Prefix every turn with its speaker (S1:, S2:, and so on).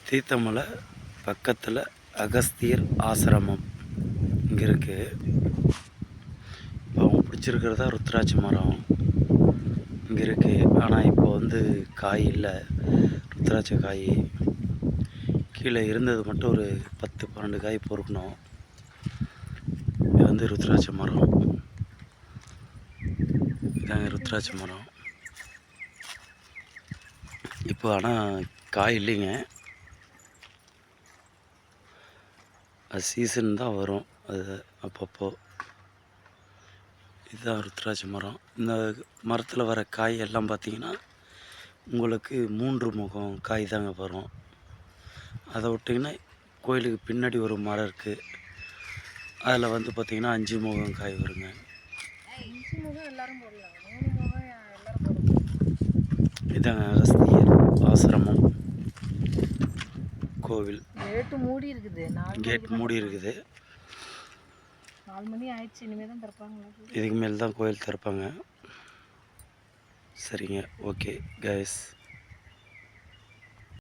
S1: தீர்த்தமலை பக்கத்தில் அகஸ்தியர் ஆசிரமம் இங்கே இருக்குது. இப்போ அவங்க பிடிச்சிருக்கிறதா ருத்ராட்ச மரம் இங்கே இருக்குது. ஆனால் இப்போ வந்து காய் இல்லை, ருத்ராட்ச காய் கீழே இருந்தது மட்டும் ஒரு 10-12 காய் பொறுக்கணும். இது வந்து ருத்ராட்ச மரம், இதாங்க ருத்ராட்ச மரம். இப்போ ஆனால் காய் இல்லைங்க, அது சீசன் தான் வரும் அது அப்பப்போ. இதுதான் ருத்ராட்ச மரம். இந்த மரத்தில் வர காய் எல்லாம் பார்த்திங்கன்னா உங்களுக்கு 3 முகம் காய் தாங்க வரும். அதை விட்டிங்கன்னா கோயிலுக்கு பின்னாடி ஒரு மரம் இருக்குது, அதில் வந்து பார்த்திங்கன்னா 5 முகம் காய் வருங்க. இதாங்க அகஸ்தியர் ஆசிரமம் கோவில்.
S2: கேட்டு மூடி இருக்குது,
S1: கேட் மூடி இருக்குது.
S2: 4 மணி ஆயிடுச்சு, இனிமேல் தான் திறப்பாங்க.
S1: இதுக்கு மேல் தான் கோயில் திறப்பாங்க. சரிங்க, ஓகே கைஸ்.